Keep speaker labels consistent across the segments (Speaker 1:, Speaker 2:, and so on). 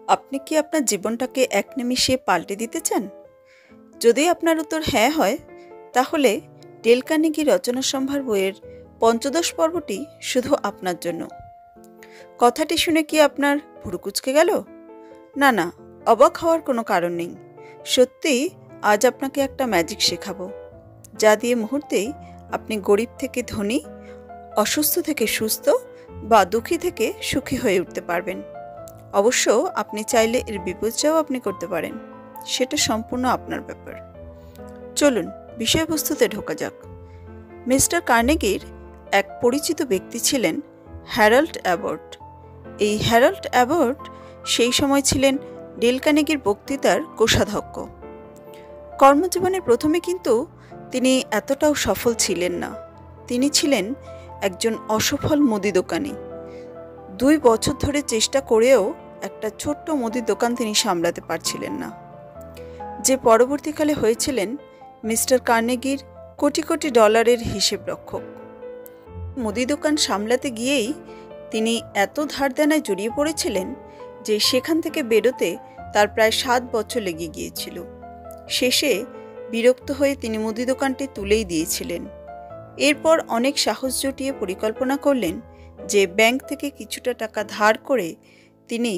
Speaker 1: আপনি কি আপনার জীবনটাকে এক নিমিষে পাল্টে দিতে চান? যদি আপনার উত্তর হ্যাঁ হয়, তাহলে ডেল কার্নেগি রচনা সম্ভার বইয়ের পঞ্চদশ পর্বটি শুধু আপনার জন্য। কথাটি শুনে কি আপনার ভুরু কুঁচকে গেল? না না, অবাক হওয়ার কোনো কারণ নেই। সত্যিই আজ আপনাকে একটা ম্যাজিক শেখাবো, যা দিয়ে মুহূর্তেই আপনি গরিব থেকে ধনী, অসুস্থ থেকে সুস্থ বা দুঃখী থেকে সুখী হয়ে উঠতে পারবেন। অবশ্য আপনি চাইলে এর বিপর্যয়ও আপনি করতে পারেন, সেটা সম্পূর্ণ আপনার ব্যাপার। চলুন বিষয়বস্তুতে ঢোকা যাক। মিস্টার কার্নেগির এক পরিচিত ব্যক্তি ছিলেন হ্যারল্ড অ্যাবট। এই হ্যারল্ড অ্যাবট সেই সময় ছিলেন ডেল কার্নেগির বক্তৃতার কোষাধ্যক্ষ। কর্মজীবনের প্রথমে কিন্তু তিনি এতটাও সফল ছিলেন না। তিনি ছিলেন একজন অসফল মুদি দোকানি। 2 বছর ধরে চেষ্টা করেও একটা ছোট্ট মুদির দোকান তিনি সামলাতে পারছিলেন না, যে পরবর্তীকালে হয়েছিলেন মিস্টার কার্নেগির কোটি কোটি ডলারের হিসেব রক্ষক। মুদি দোকান সামলাতে গিয়েই তিনি এত ধার দেনায় জড়িয়ে পড়েছিলেন যে সেখান থেকে বেরোতে তার প্রায় 7 বছর লেগে গিয়েছিল। শেষে বিরক্ত হয়ে তিনি মুদি দোকানটি তুলেই দিয়েছিলেন। এরপর অনেক সাহস জুটিয়ে পরিকল্পনা করলেন যে ব্যাংক থেকে কিছুটা টাকা ধার করে তিনি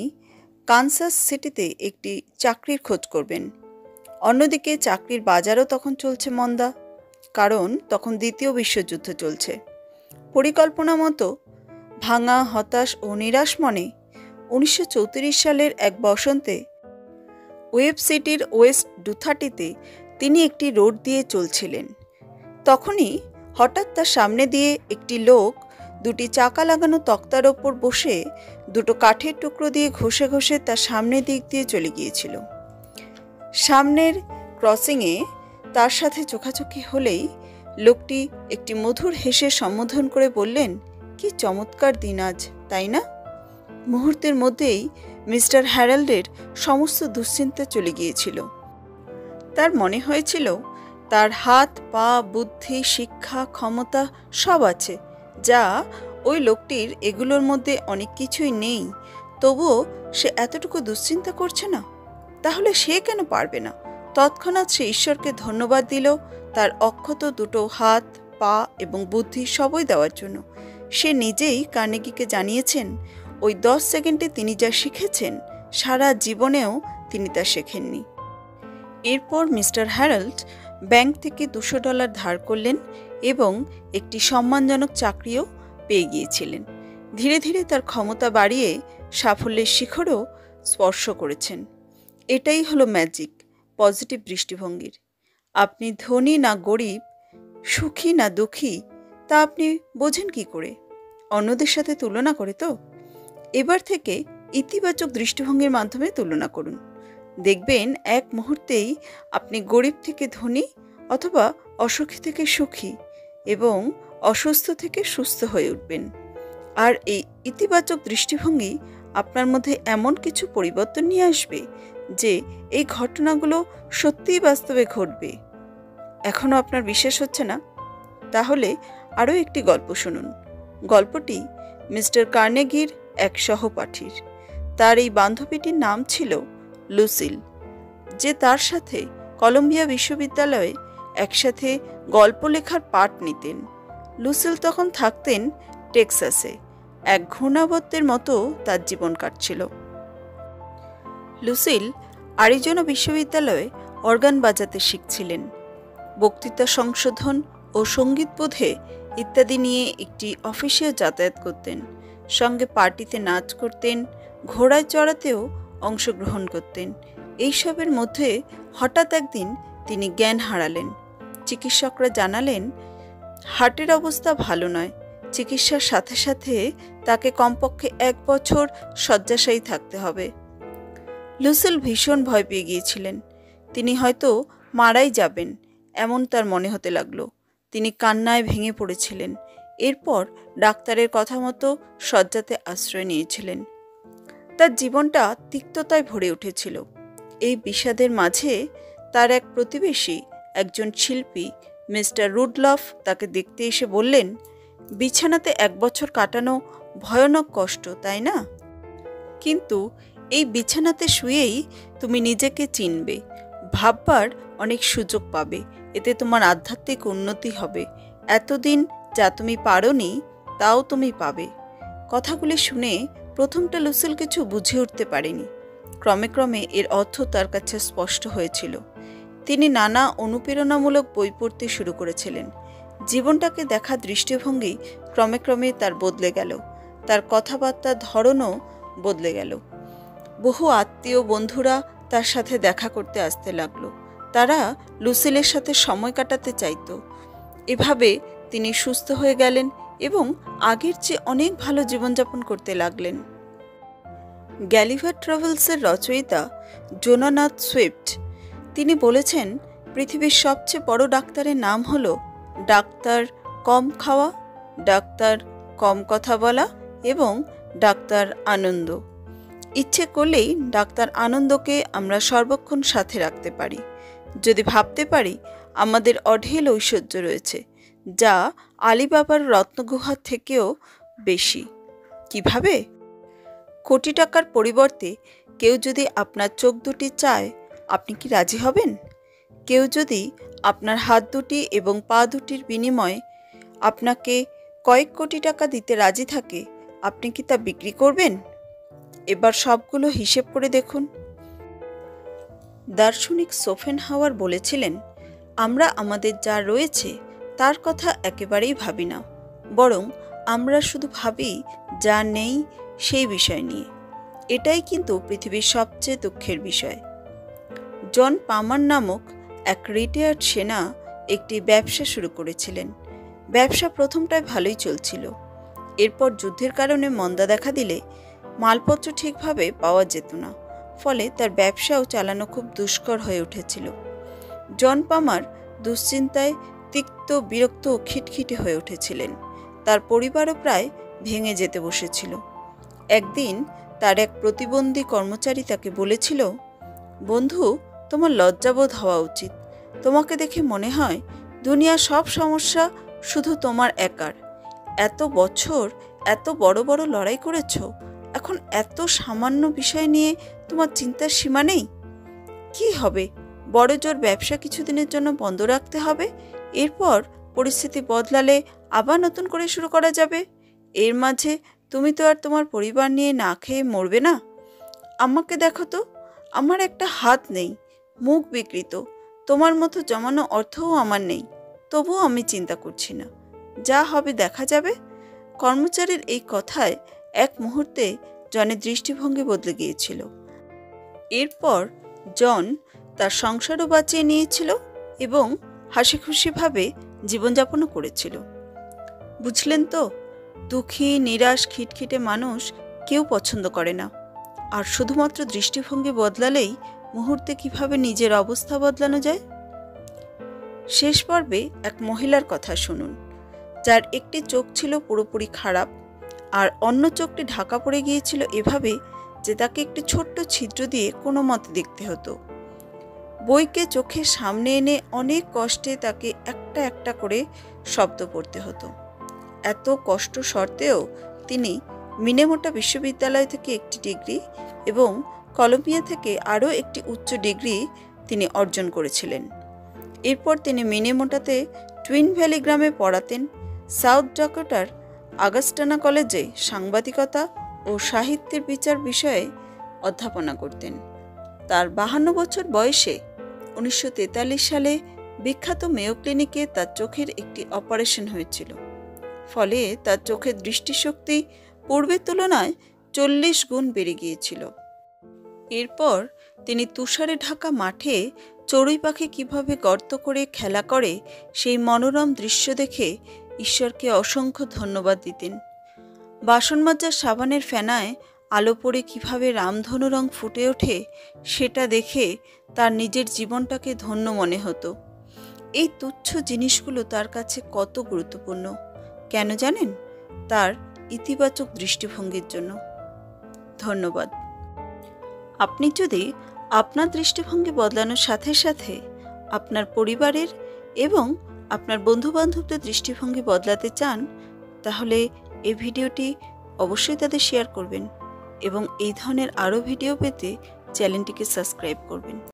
Speaker 1: কানসাস সিটিতে একটি চাকরির খোঁজ করবেন। অন্যদিকে চাকরির বাজারও তখন চলছে মন্দা, কারণ তখন দ্বিতীয় বিশ্বযুদ্ধ চলছে। পরিকল্পনা মতো ভাঙা, হতাশ ও নিরাশ মনে 1934 সালের এক বসন্তে ওয়েব সিটির ওয়েস্ট 230-তে তিনি একটি রোড দিয়ে চলছিলেন। তখনই হঠাৎ তার সামনে দিয়ে একটি লোক 2টি চাকা লাগানো তক্তার ওপর বসে 2টো কাঠের টুকরো দিয়ে ঘষে ঘষে তার সামনের দিক দিয়ে চলে গিয়েছিল। সামনের ক্রসিংয়ে তার সাথে চোখাচোখি হলেই লোকটি একটি মধুর হেসে সম্বোধন করে বললেন, কি চমৎকার দিন আজ, তাই না? মুহূর্তের মধ্যেই মিস্টার হ্যারল্ডের সমস্ত দুশ্চিন্তা চলে গিয়েছিল। তার মনে হয়েছিল তার হাত, পা, বুদ্ধি, শিক্ষা, ক্ষমতা সব আছে, যা ওই লোকটির এগুলোর মধ্যে অনেক কিছুই নেই। তবুও সে এতটুকু দুশ্চিন্তা করছে না, তাহলে সে কেন পারবে না? তৎক্ষণাৎ সে ঈশ্বরকে ধন্যবাদ দিল তার অক্ষত 2টো হাত, পা এবং বুদ্ধি সবই দেওয়ার জন্য। সে নিজেই কার্নেগিকে জানিয়েছেন ওই 10 সেকেন্ডে তিনি যা শিখেছেন সারা জীবনেও তিনি তা শেখেননি। এরপর মিস্টার হ্যারল্ড ব্যাংক থেকে $200 ধার করলেন এবং একটি সম্মানজনক চাকরিও পেয়ে গিয়েছিলেন। ধীরে ধীরে তার ক্ষমতা বাড়িয়ে সাফল্যের শিখরও স্পর্শ করেছেন। এটাই হলো ম্যাজিক পজিটিভ দৃষ্টিভঙ্গির। আপনি ধনী না গরিব, সুখী না দুঃখী, তা আপনি বোঝেন কি করে? অন্যদের সাথে তুলনা করে তো। এবার থেকে ইতিবাচক দৃষ্টিভঙ্গির মাধ্যমে তুলনা করুন। দেখবেন এক মুহূর্তেই আপনি গরিব থেকে ধনী অথবা অসুখী থেকে সুখী এবং অসুস্থ থেকে সুস্থ হয়ে উঠবেন। আর এই ইতিবাচক দৃষ্টিভঙ্গি আপনার মধ্যে এমন কিছু পরিবর্তন নিয়ে আসবে যে এই ঘটনাগুলো সত্যিই বাস্তবে ঘটবে। এখনও আপনার বিশ্বাস হচ্ছে না? তাহলে আরও একটি গল্প শুনুন। গল্পটি মিস্টার কার্নেগির এক সহপাঠীর। তার এই বান্ধবীটির নাম ছিল লুসিল, যে তার সাথে কলম্বিয়া বিশ্ববিদ্যালয়ে একসাথে গল্প লেখার পাঠ নিতেন। লুসিল তখন থাকতেন টেক্সাসে। এক ঘূর্ণাবর্তের মতো তার জীবন কাটছিল। লুসিল আরিজোনা বিশ্ববিদ্যালয়ে অর্গান বাজাতে শিখছিলেন। বক্তৃতা সংশোধন ও সঙ্গীত বোধে ইত্যাদি নিয়ে একটি অফিসে যাতায়াত করতেন। সঙ্গে পার্টিতে নাচ করতেন, ঘোড়ায় চড়াতেও অংশগ্রহণ করতেন। এইসবের মধ্যে হঠাৎ একদিন তিনি জ্ঞান হারালেন। চিকিৎসকরা জানালেন হার্টের অবস্থা ভালো নয়। চিকিৎসার সাথে সাথে তাকে কমপক্ষে 1 বছর শয্যাশায়ী থাকতে হবে। লুসিল ভীষণ ভয় পেয়ে গিয়েছিলেন। তিনি হয়তো মারাই যাবেন এমন তার মনে হতে লাগলো। তিনি কান্নায় ভেঙে পড়েছিলেন। এরপর ডাক্তারের কথা মতো শয্যাতে আশ্রয় নিয়েছিলেন। তার জীবনটা তিক্ততায় ভরে উঠেছিল। এই বিষাদের মাঝে তার এক প্রতিবেশী, একজন শিল্পী মিস্টার রুডলফ, তাকে দেখতে এসে বললেন, বিছানাতে 1 বছর কাটানো ভয়ানক কষ্ট, তাই না? কিন্তু এই বিছানাতে শুয়েই তুমি নিজেকে চিনবে, ভাববার অনেক সুযোগ পাবে। এতে তোমার আধ্যাত্মিক উন্নতি হবে। এতদিন যা তুমি পারোনি তাও তুমি পাবে। কথাগুলি শুনে প্রথমটা লুসিল কিছু বুঝে উঠতে পারেনি। ক্রমে ক্রমে এর অর্থ তার কাছে স্পষ্ট হয়েছিল। তিনি নানা অনুপ্রেরণামূলক বই পড়তে শুরু করেছিলেন। জীবনটাকে দেখা দৃষ্টিভঙ্গি ক্রমে ক্রমে তার বদলে গেল। তার কথাবার্তার ধরনও বদলে গেল। বহু আত্মীয় বন্ধুরা তার সাথে দেখা করতে আসতে লাগলো। তারা লুসিলের সাথে সময় কাটাতে চাইত। এভাবে তিনি সুস্থ হয়ে গেলেন এবং আগের চেয়ে অনেক ভালো জীবনযাপন করতে লাগলেন। গ্যালিভার ট্রাভেলসের রচয়িতা জোনাথন সুইফট তিনি বলেছেন, পৃথিবীর সবচেয়ে বড় ডাক্তারের নাম হলো ডাক্তার কম খাওয়া, ডাক্তার কম কথা বলা এবং ডাক্তার আনন্দ। ইচ্ছে করলেই ডাক্তার আনন্দকে আমরা সর্বক্ষণ সাথে রাখতে পারি, যদি ভাবতে পারি আমাদের অঢেল ঐশ্বর্য রয়েছে, যা আলিবাবার রত্নগুহার থেকেও বেশি। কিভাবে? কোটি টাকার পরিবর্তে কেউ যদি আপনার চোখ দুটি চায়, আপনি কি রাজি হবেন? কেউ যদি আপনার হাত দুটি এবং পা দুটির বিনিময়ে আপনাকে কয়েক কোটি টাকা দিতে রাজি থাকে, আপনি কি তা বিক্রি করবেন? এবার সবগুলো হিসেব করে দেখুন। দার্শনিক শোপেনহাওয়ার বলেছিলেন, আমরা আমাদের যা রয়েছে তার কথা একেবারেই ভাবি না, বরং আমরা শুধু ভাবি যা নেই সেই বিষয় নিয়ে। এটাই কিন্তু পৃথিবীর সবচেয়ে দুঃখের বিষয়। জন পামার নামক এক রিটায়ার্ড সেনা একটি ব্যবসা শুরু করেছিলেন। ব্যবসা প্রথমটায় ভালোই চলছিল। এরপর যুদ্ধের কারণে মন্দা দেখা দিলে মালপত্র ঠিকভাবে পাওয়া যেত না, ফলে তার ব্যবসাও চালানো খুব দুষ্কর হয়ে উঠেছিল। জন পামার দুশ্চিন্তায় তিক্ত, বিরক্ত ও খিটখিটে হয়ে উঠেছিলেন। তার পরিবারও প্রায় ভেঙে যেতে বসেছিল। একদিন তার এক প্রতিবন্ধী কর্মচারী তাকে বলেছিল, বন্ধু, তোমার লজ্জাবোধ হওয়া উচিত। তোমাকে দেখে মনে হয় দুনিয়ার সব সমস্যা শুধু তোমার একার। এত বছর এত বড় বড় লড়াই করেছ, এখন এত সামান্য বিষয় নিয়ে তোমার চিন্তার সীমা নেই। কি হবে? বড় জোর ব্যবসা কিছুদিনের জন্য বন্ধ রাখতে হবে, এরপর পরিস্থিতি বদলালে আবার নতুন করে শুরু করা যাবে। এর মাঝে তুমি তো আর তোমার পরিবার নিয়ে না খেয়ে মরবে না। আমাকে দেখো তো, আমার একটা হাত নেই, মুখ বিকৃত, তোমার মতো জমানো অর্থও আমার নেই, তবুও আমি চিন্তা করছি না, যা হবে দেখা যাবে। কর্মচারীর এই কথায় এক মুহূর্তে জনের দৃষ্টিভঙ্গি বদলে গিয়েছিল। এরপর জন তার সংসারও বাঁচিয়ে নিয়েছিল এবং হাসি খুশিভাবে জীবনযাপনও করেছিল। বুঝলেন তো, দুঃখী, নিরাশ, খিটখিটে মানুষ কেউ পছন্দ করে না। আর শুধুমাত্র দৃষ্টিভঙ্গি বদলালেই মুহূর্তে কিভাবে নিজের অবস্থা বদলানো যায়। শেষ পর্বে এক মহিলার কথা শুনুন, যার একটি চোখ ছিল পুরোপুরি খারাপ আর অন্য চোখটি ঢাকা পড়ে গিয়েছিল এভাবে যে তাকে একটি ছোট্ট ছিদ্র দিয়ে কোনো মতে দেখতে হতো। বইকে চোখের সামনে এনে অনেক কষ্টে তাকে একটা একটা করে শব্দ পড়তে হতো। এত কষ্ট সত্ত্বেও তিনি মিনেসোটা বিশ্ববিদ্যালয় থেকে একটি ডিগ্রি এবং কলম্বিয়া থেকে আরও একটি উচ্চ ডিগ্রি তিনি অর্জন করেছিলেন। এরপর তিনি মিনেসোটাতে টুইন ভ্যালি গ্রামে পড়াতেন। সাউথ ডাকোটার আগাস্টানা কলেজে সাংবাদিকতা ও সাহিত্যের বিচার বিষয়ে অধ্যাপনা করতেন। তার 52 বছর বয়সে 1943 সালে বিখ্যাত মেয়ো ক্লিনিকে তার চোখের একটি অপারেশন হয়েছিল। ফলে তার চোখের দৃষ্টিশক্তি পূর্বের তুলনায় 40 গুণ বেড়ে গিয়েছিল। এরপর তিনি তুষারে ঢাকা মাঠে চড়ুই পাখি কিভাবে গর্ত করে খেলা করে সেই মনোরম দৃশ্য দেখে ঈশ্বরকে অসংখ্য ধন্যবাদ দিতেন। বাসন মাজার সাবানের ফেনায় আলো পড়ে কিভাবে রামধনু রং ফুটে ওঠে সেটা দেখে তার নিজের জীবনটাকে ধন্য মনে হতো। এই তুচ্ছ জিনিসগুলো তার কাছে কত গুরুত্বপূর্ণ কেন জানেন? তার ইতিবাচক দৃষ্টিভঙ্গির জন্য। ধন্যবাদ। আপনি যদি আপনার দৃষ্টিভঙ্গি বদলানোর সাথে সাথে আপনার পরিবারের এবং আপনার বন্ধুবান্ধবদের দৃষ্টিভঙ্গি বদলাতে চান, তাহলে এই ভিডিওটি অবশ্যই তাদের শেয়ার করবেন। এবং এই ধরনের আরও ভিডিও পেতে চ্যানেলটিকে সাবস্ক্রাইব করবেন।